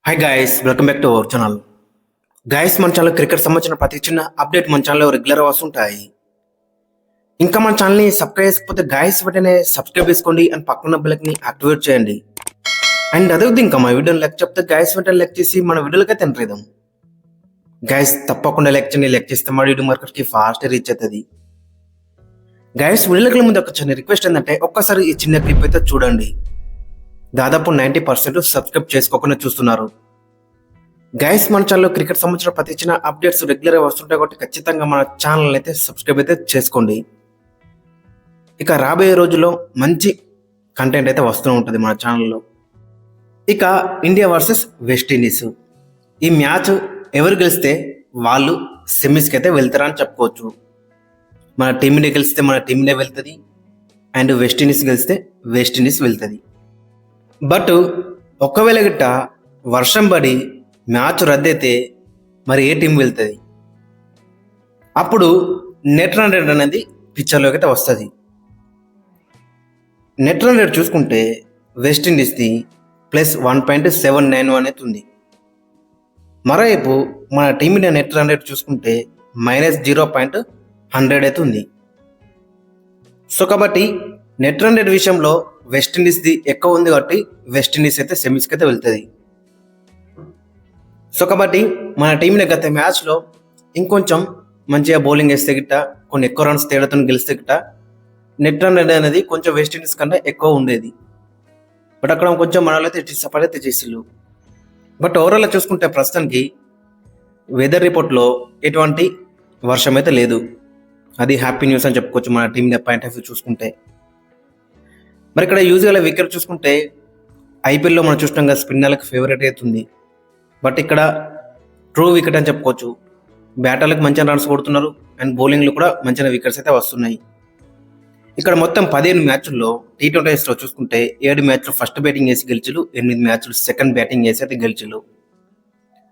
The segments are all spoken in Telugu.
Hi guys, welcome back to our channel. Guys, మన ఛానల్ క్రికెట్ సంబంధించిన ప్రతి చిన్న అప్డేట్ మన ఛానల్లో రెగ్యులర్గా వస్తుంటాయి. ఇంకా మన ఛానల్ని సబ్స్క్రైబ్ చేసుకోకపోతే గాయస్ వెంటనే సబ్స్క్రైబ్ చేసుకోండి అండ్ పక్కన బెల్ని యాక్టివేట్ చేయండి. అండ్ అదే ఇంకా మా వీడియోని లెక్ చెప్తే గాయస్ వెంటనే లెక్ చేసి మన వీడియోలకి అయితే ఎంటర్ అవుదాం. గాయస్ తప్పకుండా లెక్ చేయండి. లెక్ చేస్తే మా వీడియో మార్కెట్కి ఫాస్ట్ రీచ్ అవుతుంది. గాయస్ వీడియోకి ముందు ఒక చిన్న రిక్వెస్ట్ ఏంటంటే ఒక్కసారి ఈ చిన్న క్లిప్ అయితే చూడండి. దాదాపు 90% సబ్స్క్రైబ్ చేసుకోకుండా చూస్తున్నారు. గైస్, మన ఛానల్లో క్రికెట్ సంబంధించిన ప్రతి చిన్న అప్డేట్స్ రెగ్యులర్గా వస్తుంటాయి కాబట్టి ఖచ్చితంగా మన ఛానల్ అయితే సబ్స్క్రైబ్ అయితే చేసుకోండి. ఇక రాబోయే రోజుల్లో మంచి కంటెంట్ అయితే వస్తూ ఉంటుంది మన ఛానల్లో. ఇక ఇండియా వర్సెస్ వెస్టిండీస్ ఈ మ్యాచ్ ఎవరు గెలిస్తే వాళ్ళు సెమీస్కి అయితే వెళ్తారని చెప్పుకోవచ్చు. మన టీమిండియా గెలిస్తే మన టీమిండియా వెళ్తుంది, అండ్ వెస్టిండీస్ గెలిస్తే వెస్టిండీస్ వెళ్తుంది. బట్ ఒకవేళ గిట్ట వర్షం పడి మ్యాచ్ రద్దయితే మరి ఏ టీం వెళ్తుంది? అప్పుడు నెట్ రన్ రేట్ అనేది పిక్చర్లోకి అయితే వస్తుంది. నెట్ రన్ రేట్ చూసుకుంటే వెస్టిండీస్ది +1.79 అనేది ఉంది. మరోవైపు మన టీమిండియా నెట్ రన్ రేట్ చూసుకుంటే -0.100 అయితే ఉంది. సో కాబట్టి నెట్ రన్ రేట్ విషయంలో వెస్టిండీస్ది ఎక్కువ ఉంది కాబట్టి వెస్టిండీస్ అయితే సెమీస్కి అయితే వెళ్తుంది. సో కాబట్టి మన టీంలో గత మ్యాచ్లో ఇంకొంచెం మంచిగా బౌలింగ్ వేస్తే గిట్ట కొన్ని ఎక్కువ రన్స్ తేడాతో గెలిస్తే గిట్ట నెట్ రన్ రేట్ అనేది కొంచెం వెస్టిండీస్ కంటే ఎక్కువ ఉండేది. బట్ అక్కడ కొంచెం మనలో అయితే డిసప్పాయింట్ అయితే చేసిళ్ళు. బట్ ఓవరాల్ చూసుకుంటే ప్రస్తుతానికి వెదర్ రిపోర్ట్లో ఎటువంటి వర్షం అయితే లేదు. అది హ్యాపీ న్యూస్ అని చెప్పుకోవచ్చు మన టీం పాయింట్ ఆఫ్ వ్యూ చూసుకుంటే. మరి ఇక్కడ యూజువల్గా వికెట్ చూసుకుంటే ఐపీఎల్లో మనం చూసినాం కదా, స్పిన్నర్లకు ఫేవరెట్ అవుతుంది. బట్ ఇక్కడ ట్రూ వికెట్ అని చెప్పుకోవచ్చు. బ్యాటర్లకు మంచిగా రన్స్ కొడుతున్నారు అండ్ బౌలింగ్లో కూడా మంచిగా వికెట్స్ అయితే వస్తున్నాయి. ఇక్కడ మొత్తం 15 మ్యాచ్ల్లో T20లో చూసుకుంటే 7 మ్యాచ్లు ఫస్ట్ బ్యాటింగ్ వేసి గెలిచిలు, 8 మ్యాచ్లు సెకండ్ బ్యాటింగ్ వేసి అయితే గెలిచిలు.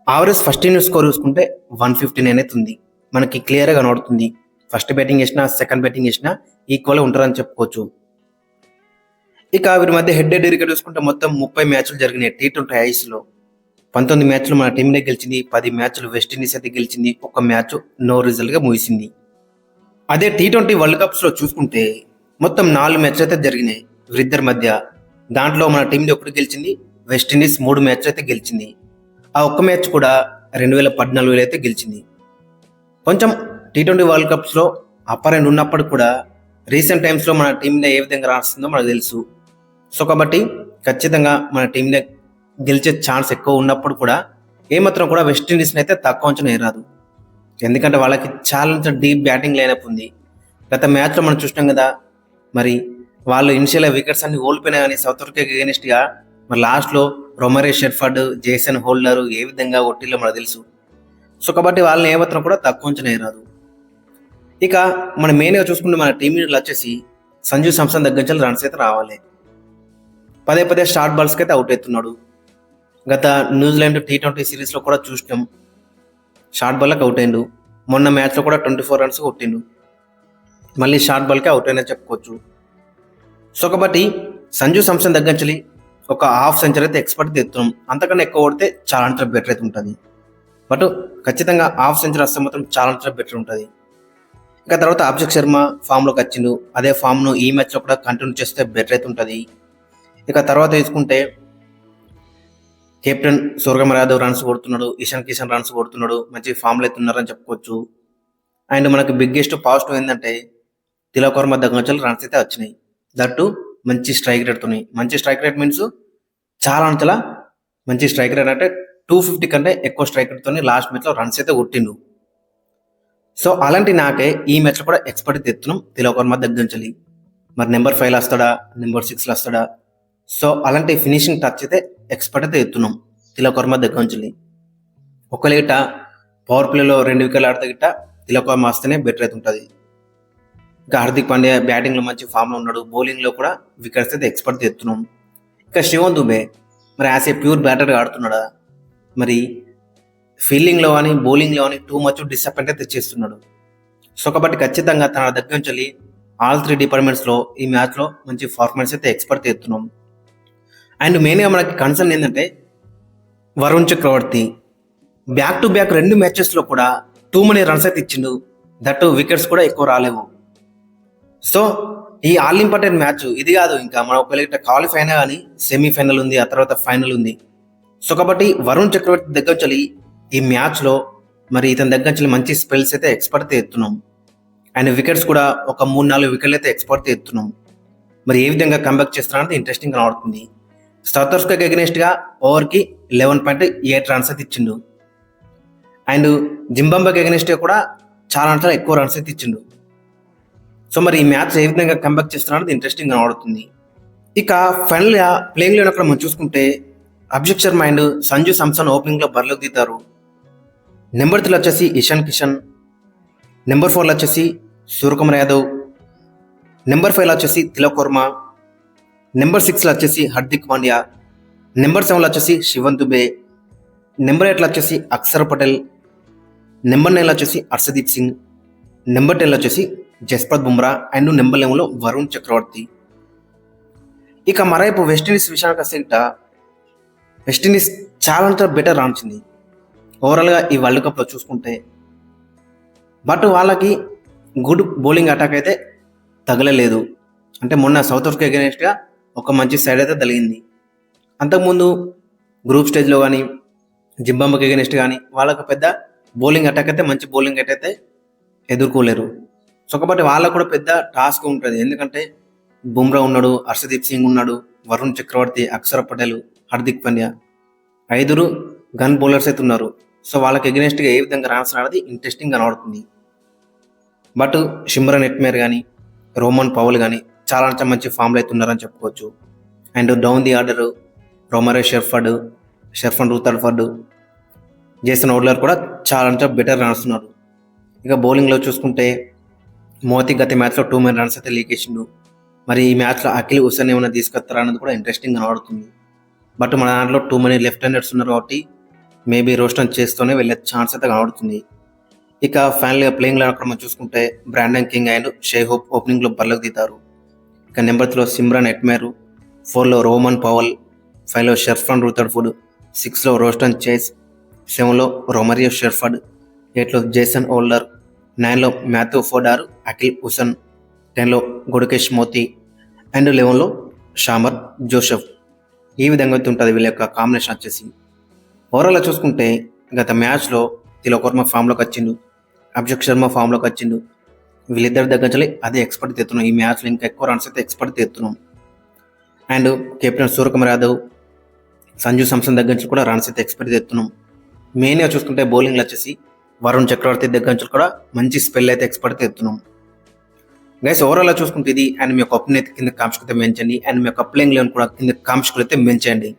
ఆవరేజ్ ఫస్ట్ ఇన్నింగ్స్ స్కోర్ చూసుకుంటే 159 అయితే ఉంది. మనకి క్లియర్గా కనబడుతుంది. ఫస్ట్ బ్యాటింగ్ వేసినా సెకండ్ బ్యాటింగ్ వేసినా ఈక్వల్గా ఉంటారని చెప్పుకోవచ్చు. ఇక వీరి మధ్య హెడ్ టు హెడ్ చూసుకుంటే మొత్తం 30 మ్యాచ్లు జరిగినాయి T20 ఐస్లో. 19 మ్యాచ్లు మన టీంనే గెలిచింది, 10 మ్యాచ్లు వెస్టిండీస్ అయితే గెలిచింది, ఒక మ్యాచ్ నో రిజల్ట్గా ముగిసింది. అదే T20 వరల్డ్ కప్స్లో చూసుకుంటే మొత్తం 4 మ్యాచ్లు అయితే జరిగినాయి వీరిద్దరి మధ్య. దాంట్లో మన టీంది ఒకటి గెలిచింది, వెస్టిండీస్ 3 మ్యాచ్లు అయితే గెలిచింది. ఆ ఒక్క మ్యాచ్ కూడా 2014 అయితే గెలిచింది. కొంచెం T20 వరల్డ్ కప్స్లో అప్పర్ అండ్ ఉన్నప్పుడు కూడా రీసెంట్ టైమ్స్లో మన టీంలో ఏ విధంగా రాస్తుందో మనకు తెలుసు. సో కాబట్టి ఖచ్చితంగా మన టీంలో గెలిచే ఛాన్స్ ఎక్కువ ఉన్నప్పుడు కూడా ఏమాత్రం కూడా వెస్టిండీస్ని అయితే తక్కువ అంచనా వేయరాదు. ఎందుకంటే వాళ్ళకి చాలా డీప్ బ్యాటింగ్ లైనప్ ఉంది. గత మ్యాచ్లో మనం చూసినాం కదా, మరి వాళ్ళు ఇనిషియల్ వికెట్స్ అన్ని ఓడిపోయినా కానీ సౌత్ ఆఫ్రికాకి అగెనిస్ట్గా మరి లాస్ట్లో రొమరే షెర్ఫర్డ్, జేసన్ హోల్డర్ ఏ విధంగా ఒట్టిల్లో మనకు తెలుసు. సో కాబట్టి వాళ్ళని ఏమాత్రం కూడా తక్కువ అంచనా వేయరాదు. ఇక మన మెయిన్గా చూసుకుంటే మన టీంలో వచ్చేసి సంజు శాంసన్ దగ్గర నుంచి రన్స్ అయితే రావాలి. పదే షార్ట్ బాల్స్కి అయితే అవుట్ అవుతున్నాడు. గత న్యూజిలాండ్ T20 సిరీస్లో కూడా చూసినాం, షార్ట్ బాల్కి అవుట్ అయిండు. మొన్న మ్యాచ్లో కూడా 24 రన్స్ కొట్టిండు. మళ్ళీ షార్ట్ బాల్కే అవుట్ అయినా చెప్పుకోవచ్చు. సో కాబట్టి సంజు శాంసన్ దగ్గర నుంచి ఒక హాఫ్ సెంచరీ అయితే ఎక్స్పెక్ట్ తెస్తున్నాం. అంతకన్నా ఎక్కువ కొడితే చాలా బెటర్ అయితే ఉంటుంది. బట్ ఖచ్చితంగా హాఫ్ సెంచరీ వస్తే మాత్రం చాలా బెటర్ ఉంటుంది. ఇంకా తర్వాత అభిషేక్ శర్మ ఫామ్లోకి వచ్చిండు. అదే ఫామ్ను ఈ మ్యాచ్లో కూడా కంటిన్యూ చేస్తే బెటర్ అయితే ఉంటుంది. ఇక తర్వాత తీసుకుంటే కెప్టెన్ సూర్యకుమార్ యాదవ్ రన్స్ కొడుతున్నాడు, ఇషాన్ కిషన్ రన్స్ కొడుతున్నాడు, మంచి ఫామ్లో అవుతున్నారని చెప్పుకోవచ్చు. అండ్ మనకు బిగ్గెస్ట్ పాజిటివ్ ఏంటంటే తిలక్ వర్మ దగ్గర నుంచి రన్స్ అయితే వచ్చినాయి. దట్టు మంచి స్ట్రైక్ రేట్తోని. మంచి స్ట్రైక్ రేట్ మీన్స్ చాలా మంచి స్ట్రైక్ రేట్ అంటే 250 కంటే ఎక్కువ స్ట్రైక్ రేట్తో లాస్ట్ మ్యాచ్లో రన్స్ అయితే కొట్టిండు. సో అలాంటి నాకే ఈ మ్యాచ్లో కూడా ఎక్స్పర్ట్ తెస్తున్నాం తిలక్ వర్మ దగ్గర నుంచి. మరి నెంబర్ 5 వస్తాడా, నెంబర్ 6 వస్తాడా? సో అలాంటి ఫినిషింగ్ టచ్ అయితే ఎక్స్పర్ట్ అయితే ఎత్తున్నాం తిలక్ వర్మ దగ్గర నుంచి. ఒకవేళ గిట్ట పవర్ ప్లేలో 2 వికెట్లు ఆడితే గిట్ట తిలక్ వర్మ వస్తేనే బెటర్ అయితే ఉంటుంది. ఇంకా హార్దిక్ పాండ్యా బ్యాటింగ్లో మంచి ఫామ్లో ఉన్నాడు, బౌలింగ్లో కూడా వికెట్స్ అయితే ఎక్స్పర్ట్ ఎత్తున్నాం. ఇంకా శివన్ దుబే మరి యాజ్ ఏ ప్యూర్ బ్యాటర్గా ఆడుతున్నాడా, మరి ఫీల్డింగ్లో కానీ బౌలింగ్లో కానీ టూ మచ్ డిసప్పాయింట్ అయితే తెచ్చేస్తున్నాడు. సో కాబట్టి ఖచ్చితంగా తన దగ్గర నుంచి ఆల్ 3 డిపార్ట్మెంట్స్లో ఈ మ్యాచ్లో మంచి పర్ఫార్మెన్స్ అయితే ఎక్స్పర్ట్ ఎత్తున్నాం. అండ్ మెయిన్గా మనకి కన్సర్న్ ఏంటంటే వరుణ్ చక్రవర్తి బ్యాక్ టు బ్యాక్ 2 మ్యాచెస్లో కూడా టూ మనీ రన్స్ అయితే ఇచ్చిండు. దట్టు వికెట్స్ కూడా ఎక్కువ రాలేవు. సో ఈ ఆల్ ఇంపార్టెంట్ మ్యాచ్ ఇది కాదు, ఇంకా మనం ఒకవేళ క్వాలిఫై అయినా కానీ సెమీఫైనల్ ఉంది, ఆ తర్వాత ఫైనల్ ఉంది. సో కాబట్టి వరుణ్ చక్రవర్తి దగ్గర నుంచి ఈ మ్యాచ్లో మరి ఇతని దగ్గర నుంచి మంచి స్పెల్స్ అయితే ఎక్స్పర్ట్ ఎత్తున్నాం. ఆయన వికెట్స్ కూడా ఒక 3-4 వికెట్లు అయితే ఎక్స్పర్ట్ ఎత్తున్నాం. మరి ఏ విధంగా కంబ్యాక్ చేస్తున్నారంటే ఇంట్రెస్టింగ్ కనబడుతుంది. సౌత్ ఆఫ్రికాకి అగెనిస్ట్గా ఓవర్కి 11.8 రన్స్ అయితే ఇచ్చిండు. అండ్ జింబాబ్వేకి అగెనిస్ట్గా కూడా చాలా ఎక్కువ రన్స్ అయితే ఇచ్చిండు. సో మరి ఈ మ్యాచ్ ఏ విధంగా కంబ్యాక్ చేస్తున్నారనేది ఇంట్రెస్టింగ్ కనబడుతుంది. ఇక ఫైనల్గా ప్లేయింగ్ లెవెన్ అక్కడ మనం చూసుకుంటే అభిషేక్ శర్మ అండ్ సంజు సామ్సన్ ఓపెనింగ్లో బరిలోకి దిగుతారు. నెంబర్ 3 వచ్చేసి ఇషాన్ కిషన్, నెంబర్ 4 వచ్చేసి సూర్యకుమార్ యాదవ్, నెంబర్ 5 వచ్చేసి తిలక్ వర్మ, నెంబర్ 6 వచ్చేసి హార్దిక్ పాండ్యా, నెంబర్ 7 వచ్చేసి శివన్ దుబే, నెంబర్ 8 వచ్చేసి అక్షర్ పటేల్, నెంబర్ 9 వచ్చేసి హర్షదీప్ సింగ్, నెంబర్ 10 వచ్చేసి జస్ప్రీత్ బుమ్రా అండ్ నెంబర్ 11లో వరుణ్ చక్రవర్తి. ఇక మరోవైపు వెస్టిండీస్ విషయానికి వస్తే వెస్టిండీస్ చాలా బెటర్ రాణించింది ఓవరాల్గా ఈ వరల్డ్ కప్లో చూసుకుంటే. బట్ వాళ్ళకి గుడ్ బౌలింగ్ అటాక్ అయితే తగలలేదు. అంటే మొన్న సౌత్ ఆఫ్రికా అగెనిస్ట్గా ఒక మంచి సైడ్ అయితే తగిలింది. అంతకుముందు గ్రూప్ స్టేజ్లో కానీ జింబాబ్వేకి అగెనిస్ట్ కానీ వాళ్ళకు పెద్ద బౌలింగ్ అటాక్ అయితే మంచి బౌలింగ్ అయితే ఎదుర్కోలేరు. సో కాబట్టి వాళ్ళకు కూడా పెద్ద టాస్క్ ఉంటుంది. ఎందుకంటే బుమ్రా ఉన్నాడు, హర్షదీప్ సింగ్ ఉన్నాడు, వరుణ్ చక్రవర్తి, అక్షర్ పటేల్, హార్దిక్ పాండ్యా, 5 గన్ బౌలర్స్ అయితే ఉన్నారు. సో వాళ్ళకి ఎగెనిస్ట్గా ఏ విధంగా రన్స్ ఆడది ఇంట్రెస్టింగ్ కనబడుతుంది. బట్ షిమ్రన్ హెట్మేర్ కానీ రోమన్ పౌల్ కానీ చాలా మంచి ఫామ్లో అయితే ఉన్నారని చెప్పుకోవచ్చు. And down the order Romario Sherfane Rutherford, Jason Holder కూడా చాలా బెటర్ రన్స్ ఉన్నారు. ఇక బౌలింగ్లో చూసుకుంటే మోతి గత మ్యాచ్లో 2 మనీ రన్స్ అయితే లీక్ చేసిండు. మరి ఈ మ్యాచ్లో అఖిల్ హుసేన్ ఏమైనా తీసుకొస్తారా అన్నది కూడా ఇంట్రెస్టింగ్ కనబడుతుంది. బట్ మన దాంట్లో 2 మనీ లెఫ్ట్ హ్యాండర్స్ ఉన్నారు కాబట్టి మేబీ రోస్టన్ చేస్తూనే వెళ్ళే ఛాన్స్ అయితే కనబడుతుంది. ఇక ఫైనల్గా ప్లేయింగ్ లెవెన్ అక్కడ మనం చూసుకుంటే Brandon King and Shai Hope ఓపెనింగ్లో బరిలోకి దిగుతారు. ఇక నెంబర్ 3లో సిమ్రాన్ హెట్మేర్, 4లో రోమన్ పవల్, 5లో షెర్ఫన్ రూథర్ఫుడ్, 6లో రోస్టన్ చేస్, 7లో రోమరియో షెర్ఫర్డ్, 8లో జేసన్ హోల్డర్, 9లో మాథ్యూ ఫోర్డార్, అఖిల్ హుసేన్, 10లో గుడికేష్ మోతి అండ్ 11లో షామర్ జోసెఫ్. ఈ విధంగా అయితే ఉంటుంది వీళ్ళ యొక్క కాంబినేషన్ వచ్చేసి. ఓవరాల్గా చూసుకుంటే గత మ్యాచ్లో తిలక్ వర్మ ఫామ్లోకి వచ్చిండు, అభిషేక్ శర్మ ఫామ్లోకి వచ్చిండు. వీళ్ళిద్దరి దగ్గర నుంచి అదే ఎక్స్పర్ట్ తెస్తున్నాం. ఈ మ్యాచ్లో ఇంకా ఎక్కువ రన్స్ అయితే ఎక్స్పర్ట్ తెస్తున్నాం. అండ్ కెప్టెన్ సూర్యకుమార్ యాదవ్, సంజు సామ్సన్ దగ్గర నుంచి కూడా రన్స్ అయితే ఎక్స్పర్ట్ తెస్తున్నాం. మెయిన్గా చూసుకుంటే బౌలింగ్లో వచ్చేసి వరుణ్ చక్రవర్తి దగ్గర నుంచి కూడా మంచి స్పెల్ అయితే ఎక్స్పర్ట్ తెస్తున్నాం. గైస్ ఓవరాల్గా చూసుకుంటే ఇది. అండ్ మీ యొక్క ఒపీనియన్ అయితే కింద కామెంట్స్ అయితే మెన్షన్ చేయండి. అండ్ మీ యొక్క ప్లేయింగ్ లెవెన్ కూడా కింద కామెంట్స్ అయితే మెన్షన్ చేయండి.